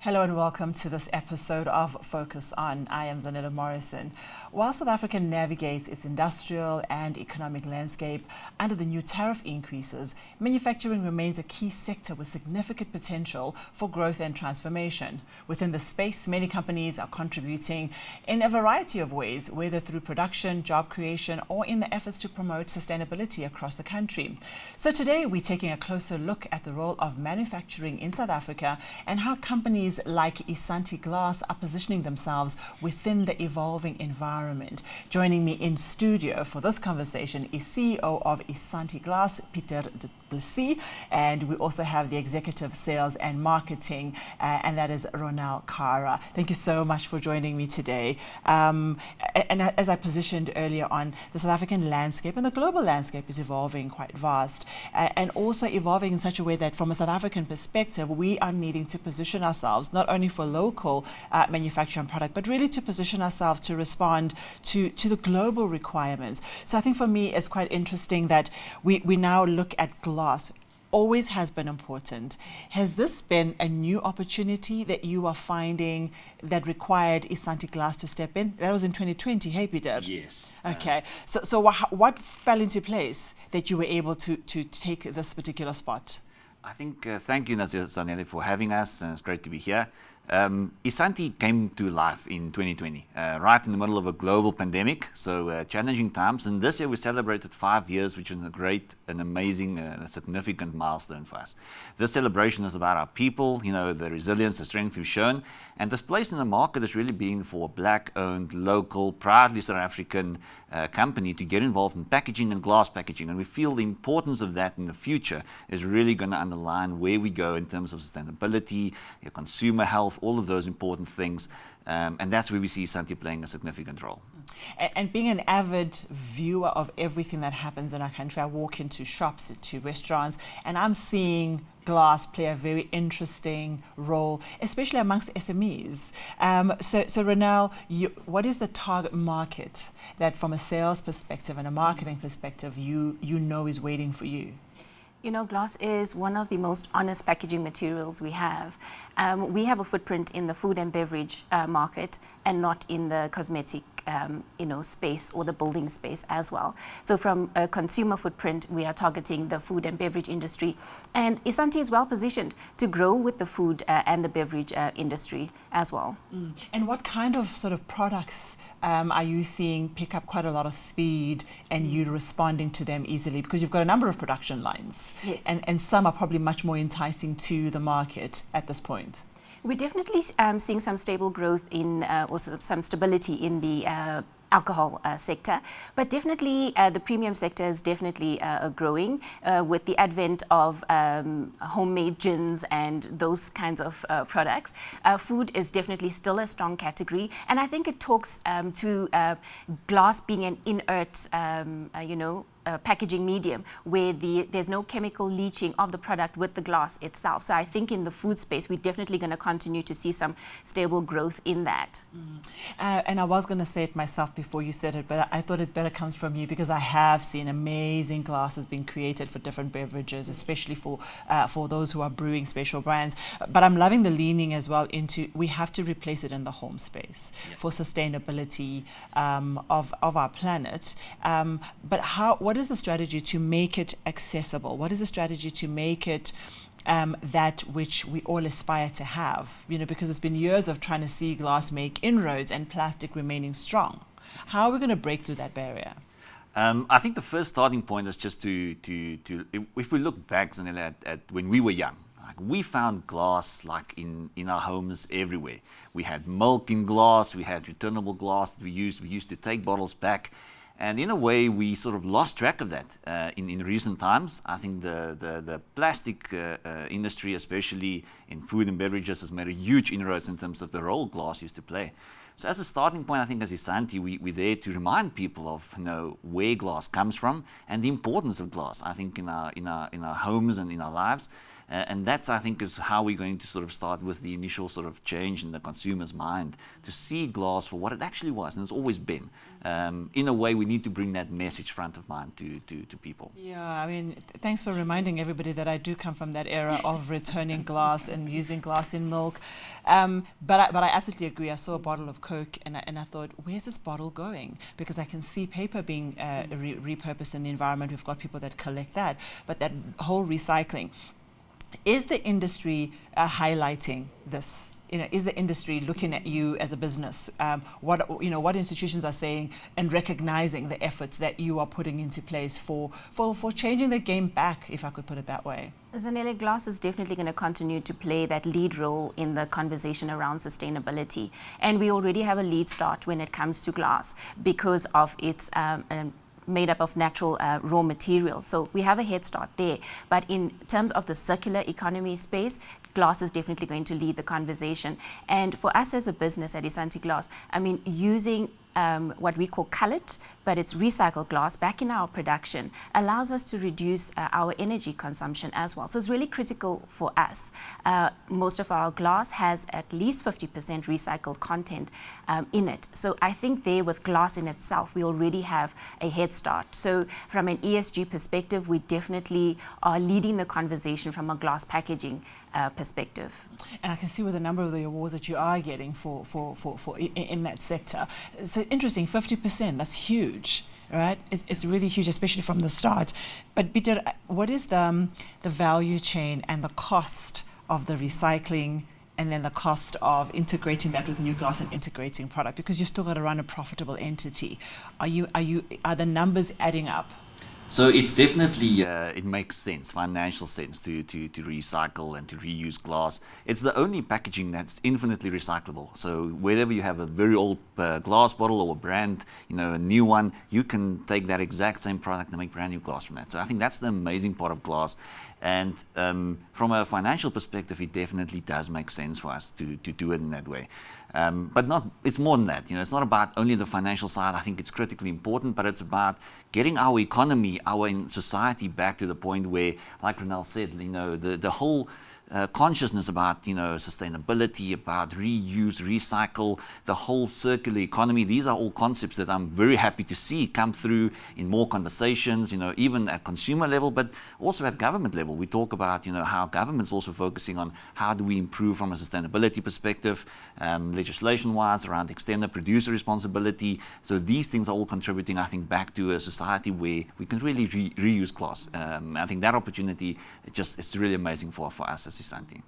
Hello and welcome to this episode of Focus On. I am Zanella Morrison. While South Africa navigates its industrial and economic landscape under the new tariff increases, manufacturing remains a key sector with significant potential for growth and transformation. Within the space, many companies are contributing in a variety of ways, whether through production, job creation, or in the efforts to promote sustainability across the country. So today we're taking a closer look at the role of manufacturing in South Africa and how companies like iSanti Glass are positioning themselves within the evolving environment. Joining me in studio for this conversation is CEO of iSanti Glass, Pieter de Plessis, and we also have the Executive Sales and Marketing, and that is Ronald Kara. Thank you so much for joining me today. And as I positioned earlier on, the South African landscape and the global landscape is evolving quite vast, and also evolving in such a way that from a South African perspective, we are needing to position ourselves not only for local manufacturing product, but really to position ourselves to respond to the global requirements. So I think for me, it's quite interesting that we now look at glass. Always has been important. Has this been a new opportunity that you are finding that required iSanti Glass to step in? That was in 2020, hey Peter? Yes. Okay, so what fell into place that you were able to take this particular spot? I think, thank you, Zanelli, for having us, and it's great to be here. iSanti came to life in 2020, right in the middle of a global pandemic, so challenging times. And this year we celebrated 5 years, which is a great, an amazing, significant milestone for us. This celebration is about our people, the resilience, the strength we've shown, and this place in the market has really been for a black-owned, local, proudly South African company to get involved in packaging and glass packaging. And we feel the importance of that in the future is really going to underline where we go in terms of sustainability, consumer health, all of those important things. And that's where we see iSanti playing a significant role. And being an avid viewer of everything that happens in our country, I walk into shops, into restaurants, and I'm seeing glass play a very interesting role, especially amongst SMEs. So Ronald, what is the target market that from a sales perspective and a marketing perspective you know is waiting for you? Glass is one of the most honest packaging materials we have. We have a footprint in the food and beverage market and not in the cosmetic space or the building space as well. So from a consumer footprint, we are targeting the food and beverage industry. And iSanti is well positioned to grow with the food and the beverage industry as well. And what kind of sort of products are you seeing pick up quite a lot of speed and you responding to them easily? Because you've got a number of production lines. Yes. And some are probably much more enticing to the market at this point. We're definitely seeing some stable growth in, or some stability in the alcohol sector, but definitely the premium sector is definitely growing with the advent of homemade gins and those kinds of products. Food is definitely still a strong category, and I think it talks to glass being an inert, packaging medium where there's no chemical leaching of the product with the glass itself. So I think in the food space, we're definitely going to continue to see some stable growth in that. And I was going to say it myself before you said it, but I thought it better comes from you because I have seen amazing glasses being created for different beverages, especially for those who are brewing special brands. But I'm loving the leaning as well into we have to replace it in the home space for sustainability of our planet. But what is the strategy to make it accessible? What is the strategy to make it that which we all aspire to have? Because it's been years of trying to see glass make inroads and plastic remaining strong. How are we going to break through that barrier? I think the first starting point is just to if we look back, Zanella, at when we were young, we found glass in our homes everywhere. We had milk in glass, we had returnable glass that we used to take bottles back. And in a way, we sort of lost track of that in recent times. I think the plastic industry, especially in food and beverages, has made a huge inroads in terms of the role glass used to play. So as a starting point, I think as iSanti, we're there to remind people of where glass comes from and the importance of glass. I think in our homes and in our lives. And that's, I think, is how we're going to sort of start with the initial sort of change in the consumer's mind to see glass for what it actually was, and it's always been. In a way, we need to bring that message front of mind to people. Yeah, I mean, thanks for reminding everybody that I do come from that era of returning glass and using glass in milk. But I absolutely agree. I saw a bottle of Coke and I thought, where's this bottle going? Because I can see paper being repurposed in the environment. We've got people that collect that. But that whole recycling, is the industry highlighting this? Is the industry looking at you as a business? What institutions are saying and recognizing the efforts that you are putting into place for changing the game back, if I could put it that way? Zanele, glass is definitely going to continue to play that lead role in the conversation around sustainability. And we already have a lead start when it comes to glass because of its made up of natural raw materials. So we have a head start there. But in terms of the circular economy space, glass is definitely going to lead the conversation. And for us as a business at iSanti Glass, I mean, using what we call cullet, but it's recycled glass back in our production, allows us to reduce our energy consumption as well. So it's really critical for us. Most of our glass has at least 50% recycled content in it. So I think there with glass in itself, we already have a head start. So from an ESG perspective, we definitely are leading the conversation from a glass packaging perspective. And I can see with a number of the awards that you are getting for in that sector. So interesting, 50%, that's huge, right? It's really huge, especially from the start. But Peter, what is the value chain and the cost of the recycling and then the cost of integrating that with new glass and integrating product? Because you've still got to run a profitable entity. Are the numbers adding up? So it's definitely, it makes sense, financial sense to recycle and to reuse glass. It's the only packaging that's infinitely recyclable. So wherever you have a very old glass bottle or a brand, a new one, you can take that exact same product and make brand new glass from that. So I think that's the amazing part of glass. And from a financial perspective, it definitely does make sense for us to do it in that way. But it's more than that. It's not about only the financial side. I think it's critically important, but it's about getting our economy, our society back to the point where, like Ronald said, the whole consciousness about sustainability, about reuse, recycle, the whole circular economy. These are all concepts that I'm very happy to see come through in more conversations, even at consumer level, but also at government level. We talk about how government's also focusing on how do we improve from a sustainability perspective, legislation-wise around extended producer responsibility. So these things are all contributing, I think, back to a society where we can really reuse glass. I think that opportunity it's really amazing for us as iSanti.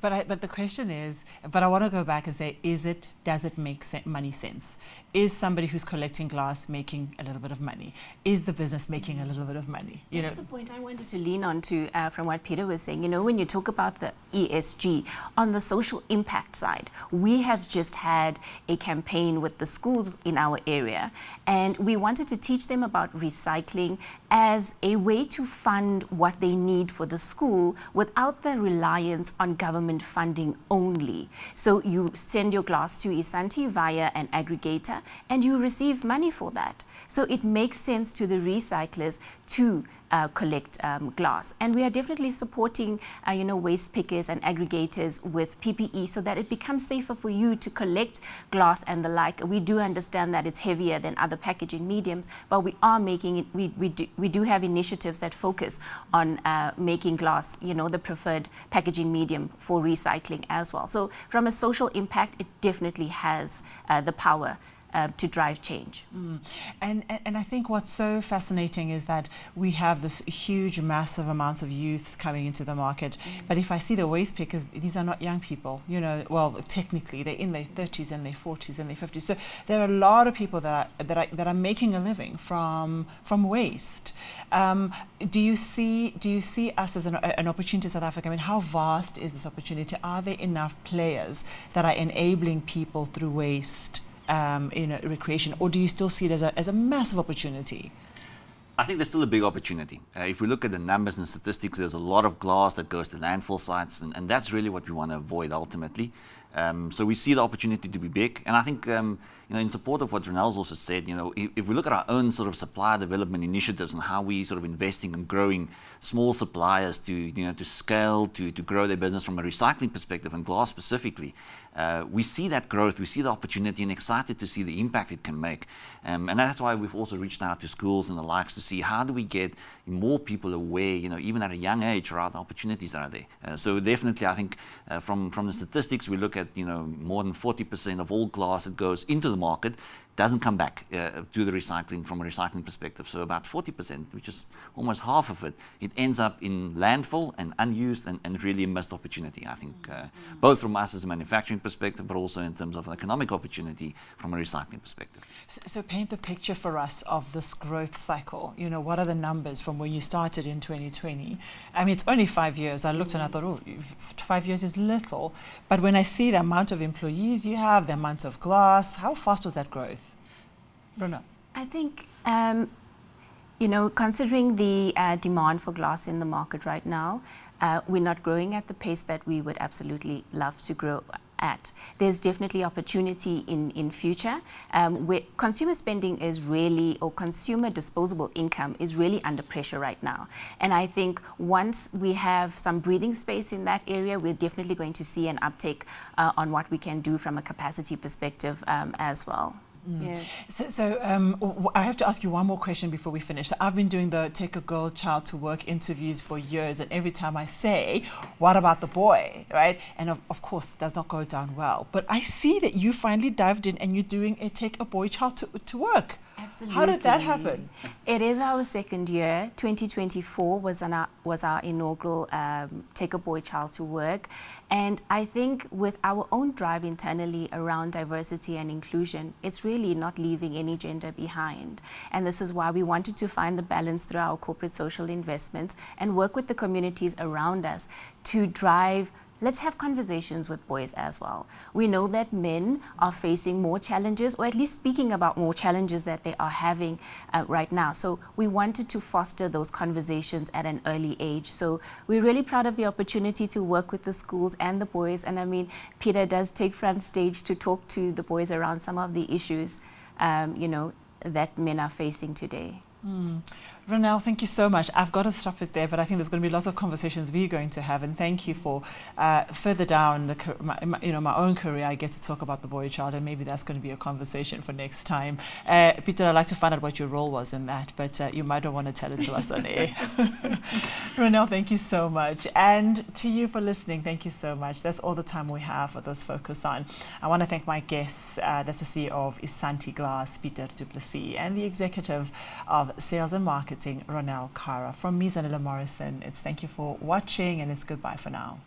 But the question is, I want to go back and say, does it make money sense? Is somebody who's collecting glass making a little bit of money? Is the business making a little bit of money? That's the point I wanted to lean on to from what Peter was saying. When you talk about the ESG, on the social impact side, we have just had a campaign with the schools in our area, and we wanted to teach them about recycling as a way to fund what they need for the school without the reliance on government funding only. So you send your glass to iSanti via an aggregator and you receive money for that. So it makes sense to the recyclers to collect glass. And we are definitely supporting waste pickers and aggregators with PPE so that it becomes safer for you to collect glass and the like. We do understand that it's heavier than other packaging mediums, but we are making it, we do have initiatives that focus on making glass, the preferred packaging medium for recycling as well. So from a social impact, it definitely has the power to drive change. And I think what's so fascinating is that we have this huge, massive amounts of youth coming into the market. But if I see the waste pickers, these are not young people. Well, technically they're in their 30s and their 40s and their 50s. So there are a lot of people that are making a living from waste. Do you see us as an opportunity in South Africa? I mean, how vast is this opportunity? Are there enough players that are enabling people through waste? Recreation, or do you still see it as a massive opportunity? I think there's still a big opportunity. If we look at the numbers and statistics, there's a lot of glass that goes to landfill sites, and that's really what we want to avoid ultimately. So we see the opportunity to be big, and I think in support of what Ronel's also said, if we look at our own sort of supplier development initiatives and how we sort of investing and growing small suppliers to scale, to grow their business from a recycling perspective and glass specifically, we see that growth, we see the opportunity, and excited to see the impact it can make. And that's why we've also reached out to schools and the likes to see how do we get more people aware, even at a young age, around the opportunities that are there. So definitely, I think from the statistics, we look at more than 40% of all glass that goes into the market doesn't come back to the recycling from a recycling perspective. So about 40%, which is almost half of it, it ends up in landfill and unused and really a missed opportunity, I think, both from us as a manufacturing perspective, but also in terms of economic opportunity from a recycling perspective. So paint the picture for us of this growth cycle. What are the numbers from when you started in 2020? I mean, it's only 5 years. I looked and I thought, 5 years is little. But when I see the amount of employees you have, the amount of glass, how fast was that growth? Rona? I think, considering the demand for glass in the market right now, we're not growing at the pace that we would absolutely love to grow at. There's definitely opportunity in future where consumer spending is really, or consumer disposable income is really under pressure right now. And I think once we have some breathing space in that area, we're definitely going to see an uptake on what we can do from a capacity perspective as well. Yeah. So I have to ask you one more question before we finish. So I've been doing the Take a Girl Child to Work interviews for years, and every time I say, what about the boy, right? And of course, it does not go down well. But I see that you finally dived in and you're doing a Take a Boy Child to Work. Absolutely. How did that happen? It is our second year. 2024 was our inaugural Take a Boy Child to Work. And I think with our own drive internally around diversity and inclusion, it's really not leaving any gender behind. And this is why we wanted to find the balance through our corporate social investments and work with the communities around us to drive. Let's have conversations with boys as well. We know that men are facing more challenges, or at least speaking about more challenges that they are having right now. So we wanted to foster those conversations at an early age. So we're really proud of the opportunity to work with the schools and the boys. And I mean, Peter does take front stage to talk to the boys around some of the issues, that men are facing today. Ronel, thank you so much. I've got to stop it there, but I think there's going to be lots of conversations we're going to have. And thank you for further down my own career, I get to talk about the boy child, and maybe that's going to be a conversation for next time. Peter, I'd like to find out what your role was in that, but you might not want to tell it to us on air. Ronel, thank you so much. And to you for listening, thank you so much. That's all the time we have for this Focus On. I want to thank my guests. That's the CEO of iSanti Glass, Peter du Plessis, and the executive of Sales and Marketing, Ronel Kara. From me, Zanele Morrison, it's thank you for watching, and it's goodbye for now.